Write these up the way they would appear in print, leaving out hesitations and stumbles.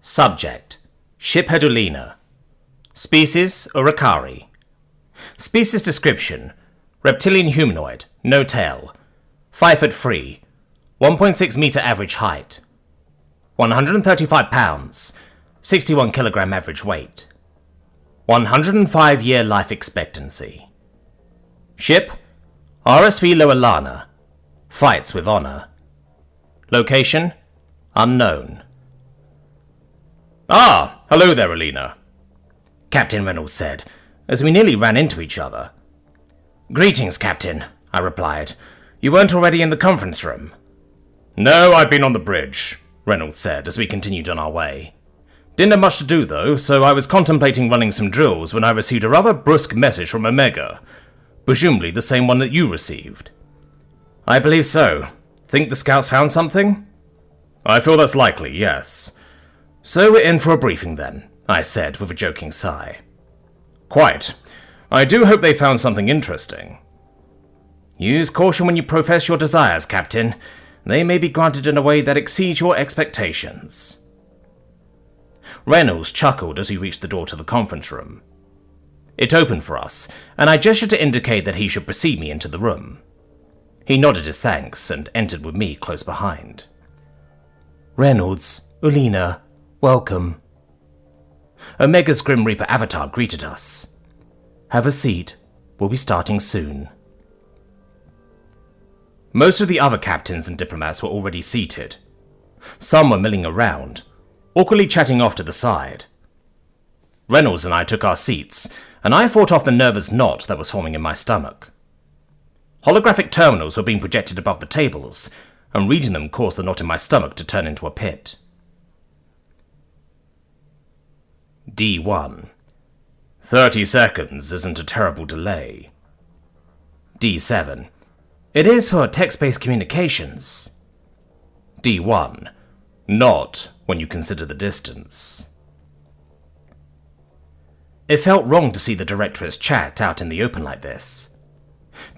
Subject: Ship Hedulina. Species: Urakari. Species description: reptilian humanoid, no tail, 5 foot 3, 1.6 meter average height, 135 pounds, 61 kilogram average weight, 105-year life expectancy. Ship: RSV Loelana, fights with honor. Location: unknown. "Ah, hello there, Alina," Captain Reynolds said, as we nearly ran into each other. "Greetings, Captain," I replied. "You weren't already in the conference room?" "No, I've been on the bridge," Reynolds said as we continued on our way. "Didn't have much to do, though, so I was contemplating running some drills when I received a rather brusque message from Omega, presumably the same one that you received." "I believe so. Think the scouts found something?" "I feel that's likely, yes." "So we're in for a briefing then," I said with a joking sigh. "Quite. I do hope they found something interesting." "Use caution when you profess your desires, Captain. They may be granted in a way that exceeds your expectations." Reynolds chuckled as we reached the door to the conference room. It opened for us, and I gestured to indicate that he should precede me into the room. He nodded his thanks and entered with me close behind. "Reynolds, Ulina, welcome." Omega's Grim Reaper avatar greeted us. "Have a seat. We'll be starting soon." Most of the other captains and diplomats were already seated. Some were milling around, awkwardly chatting off to the side. Reynolds and I took our seats, and I fought off the nervous knot that was forming in my stomach. Holographic terminals were being projected above the tables, and reading them caused the knot in my stomach to turn into a pit. D1. 30 seconds isn't a terrible delay. D7. It is for text-based communications. D1. Not when you consider the distance. It felt wrong to see the Directorate's chat out in the open like this.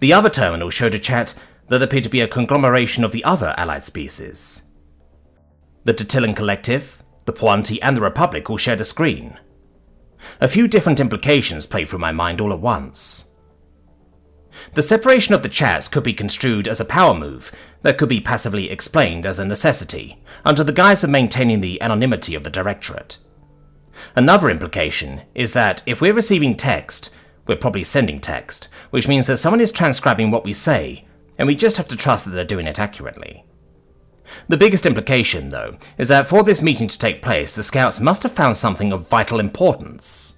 The other terminal showed a chat that appeared to be a conglomeration of the other allied species. The Tatilan Collective, the Poanti, and the Republic all shared a screen. A few different implications played through my mind all at once. The separation of the chats could be construed as a power move that could be passively explained as a necessity, under the guise of maintaining the anonymity of the Directorate. Another implication is that if we're receiving text, we're probably sending text, which means that someone is transcribing what we say, and we just have to trust that they're doing it accurately. The biggest implication, though, is that for this meeting to take place, the scouts must have found something of vital importance.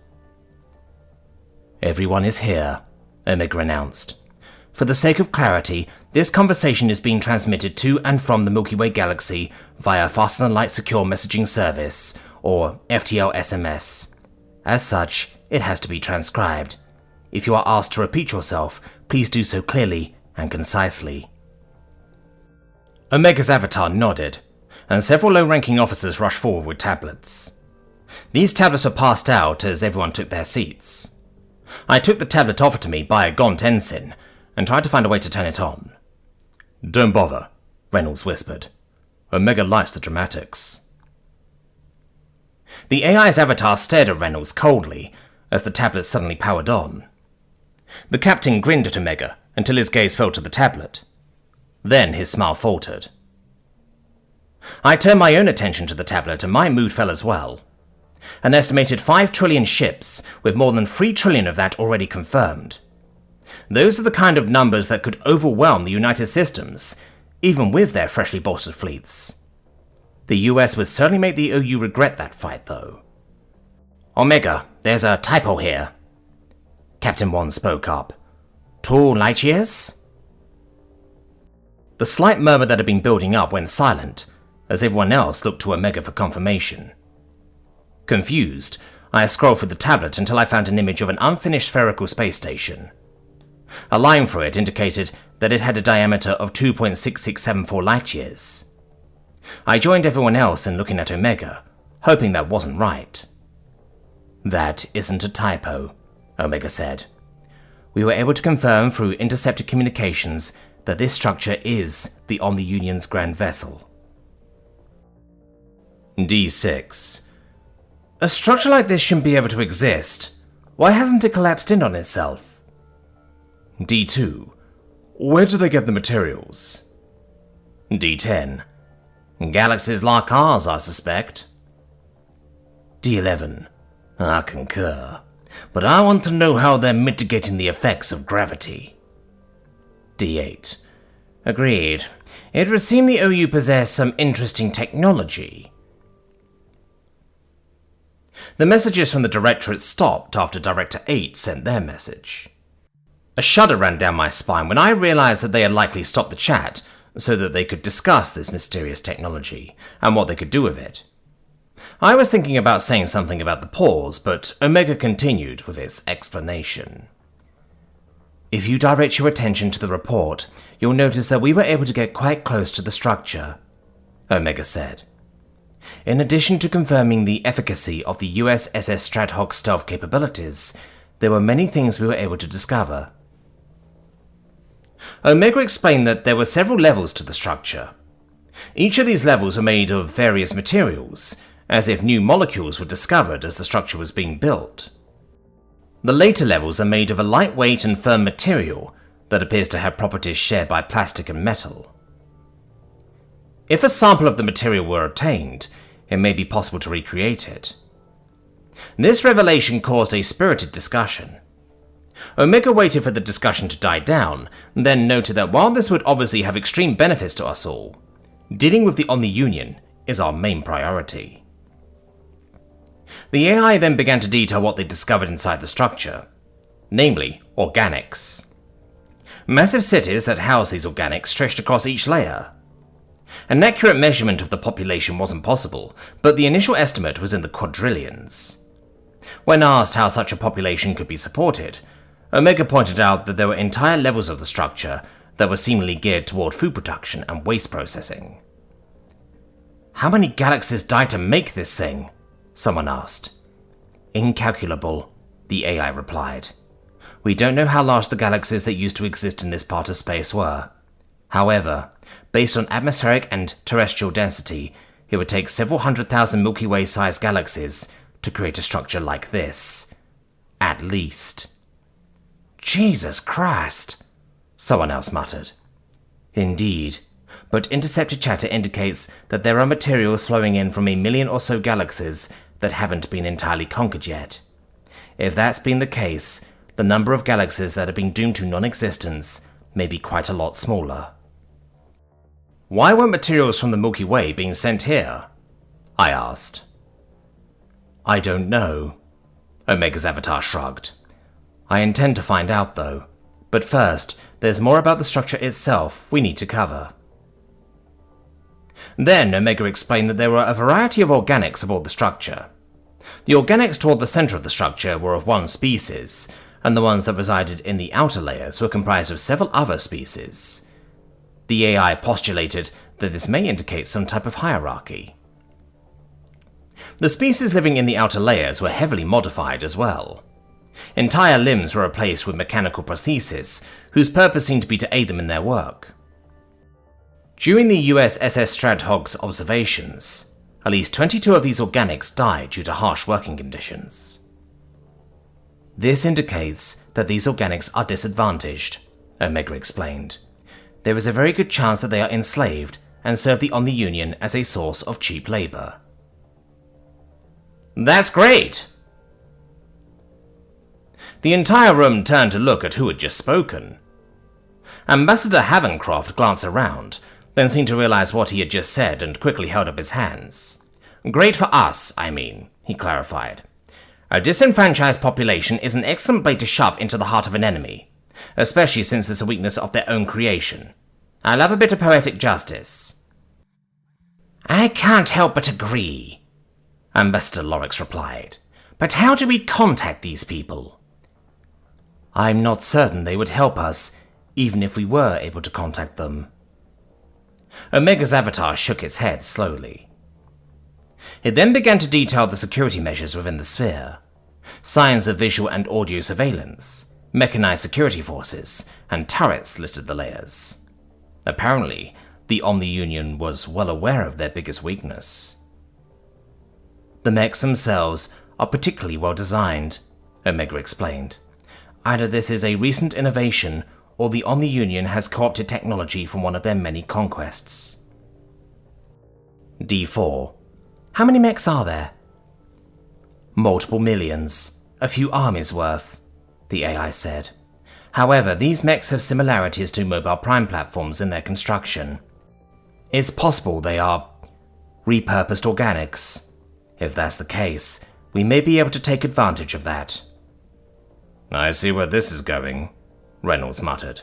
"Everyone is here," Omega announced. "For the sake of clarity, this conversation is being transmitted to and from the Milky Way galaxy via faster-than-light secure messaging service, or FTL SMS. As such, it has to be transcribed. If you are asked to repeat yourself, please do so clearly and concisely." Omega's avatar nodded, and several low-ranking officers rushed forward with tablets. These tablets were passed out as everyone took their seats. I took the tablet offered to me by a gaunt ensign, and tried to find a way to turn it on. "Don't bother," Reynolds whispered. "Omega likes the dramatics." The AI's avatar stared at Reynolds coldly as the tablet suddenly powered on. The captain grinned at Omega until his gaze fell to the tablet. Then his smile faltered. I turned my own attention to the tablet and my mood fell as well. An estimated 5 trillion ships, with more than 3 trillion of that already confirmed. Those are the kind of numbers that could overwhelm the United Systems, even with their freshly bolstered fleets. The US would certainly make the OU regret that fight, though. "Omega, there's a typo here." Captain One spoke up. "2 light years?" The slight murmur that had been building up went silent, as everyone else looked to Omega for confirmation. Confused, I scrolled through the tablet until I found an image of an unfinished spherical space station. A line through it indicated that it had a diameter of 2.6674 light-years. I joined everyone else in looking at Omega, hoping that wasn't right. "That isn't a typo," Omega said. "We were able to confirm through intercepted communications that this structure is the Omni Union's grand vessel." D6. A structure like this shouldn't be able to exist. Why hasn't it collapsed in on itself? D2. Where do they get the materials? D10. Galaxies like ours, I suspect. D11. I concur. But I want to know how they're mitigating the effects of gravity. D8. Agreed. It would seem the OU possess some interesting technology. The messages from the Directorate stopped after Director 8 sent their message. A shudder ran down my spine when I realized that they had likely stopped the chat so that they could discuss this mysterious technology and what they could do with it. I was thinking about saying something about the pause, but Omega continued with its explanation. If you direct your attention to the report, you'll notice that we were able to get quite close to the structure, Omega said. In addition to confirming the efficacy of the USS Strathogs stealth capabilities, there were many things we were able to discover. Omega explained that there were several levels to the structure. Each of these levels were made of various materials, as if new molecules were discovered as the structure was being built. The later levels are made of a lightweight and firm material that appears to have properties shared by plastic and metal. If a sample of the material were obtained, it may be possible to recreate it. This revelation caused a spirited discussion. Omega waited for the discussion to die down, then noted that while this would obviously have extreme benefits to us all, dealing with the Omni-Union is our main priority. The AI then began to detail what they discovered inside the structure, namely organics. Massive cities that house these organics stretched across each layer. An accurate measurement of the population wasn't possible, but the initial estimate was in the quadrillions. When asked how such a population could be supported, Omega pointed out that there were entire levels of the structure that were seemingly geared toward food production and waste processing. How many galaxies died to make this thing? Someone asked. Incalculable, the AI replied. We don't know how large the galaxies that used to exist in this part of space were. However, based on atmospheric and terrestrial density, it would take several 100,000 Milky Way-sized galaxies to create a structure like this. At least. Jesus Christ, someone else muttered. Indeed, but intercepted chatter indicates that there are materials flowing in from 1 million or so galaxies that haven't been entirely conquered yet. If that's been the case, the number of galaxies that have been doomed to non-existence may be quite a lot smaller. Why weren't materials from the Milky Way being sent here? I asked. I don't know. Omega's avatar shrugged. I intend to find out though, but first, there's more about the structure itself we need to cover. Then Omega explained that there were a variety of organics aboard the structure. The organics toward the center of the structure were of one species, and the ones that resided in the outer layers were comprised of several other species. The AI postulated that this may indicate some type of hierarchy. The species living in the outer layers were heavily modified as well. Entire limbs were replaced with mechanical prostheses, whose purpose seemed to be to aid them in their work. During the USS Strathogs observations, at least 22 of these organics died due to harsh working conditions. This indicates that these organics are disadvantaged, Omega explained. There is a very good chance that they are enslaved and serve the Omni-Union as a source of cheap labor. That's great! The entire room turned to look at who had just spoken. Ambassador Havencroft glanced around, then seemed to realize what he had just said and quickly held up his hands. Great for us, I mean, he clarified. A disenfranchised population is an excellent bait to shove into the heart of an enemy, especially since it's a weakness of their own creation. I love a bit of poetic justice. I can't help but agree, Ambassador Lorix replied. But how do we contact these people? I'm not certain they would help us, even if we were able to contact them. Omega's avatar shook its head slowly. It then began to detail the security measures within the sphere. Signs of visual and audio surveillance, mechanized security forces, and turrets littered the layers. Apparently, the Omni-Union was well aware of their biggest weakness. The mechs themselves are particularly well designed, Omega explained. Either this is a recent innovation, or the Omni-Union has co-opted technology from one of their many conquests. D4. How many mechs are there? Multiple millions, a few armies worth, the AI said. However, these mechs have similarities to mobile prime platforms in their construction. It's possible they are repurposed organics. If that's the case, we may be able to take advantage of that. I see where this is going, Reynolds muttered.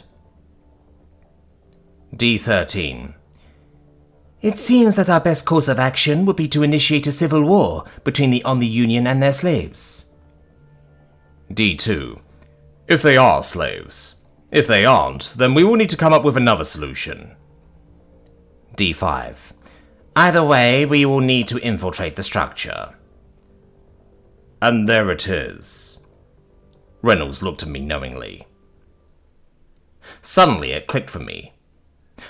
D13. It seems that our best course of action would be to initiate a civil war between the Omni-Union and their slaves. D2. If they are slaves. If they aren't, then we will need to come up with another solution. D5. Either way, we will need to infiltrate the structure. And there it is. Reynolds looked at me knowingly. Suddenly it clicked for me.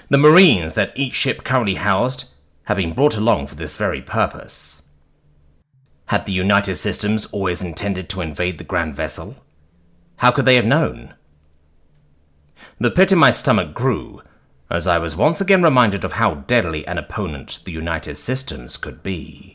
The Marines that each ship currently housed had been brought along for this very purpose. Had the United Systems always intended to invade the Grand Vessel? How could they have known? The pit in my stomach grew, as I was once again reminded of how deadly an opponent the United Systems could be.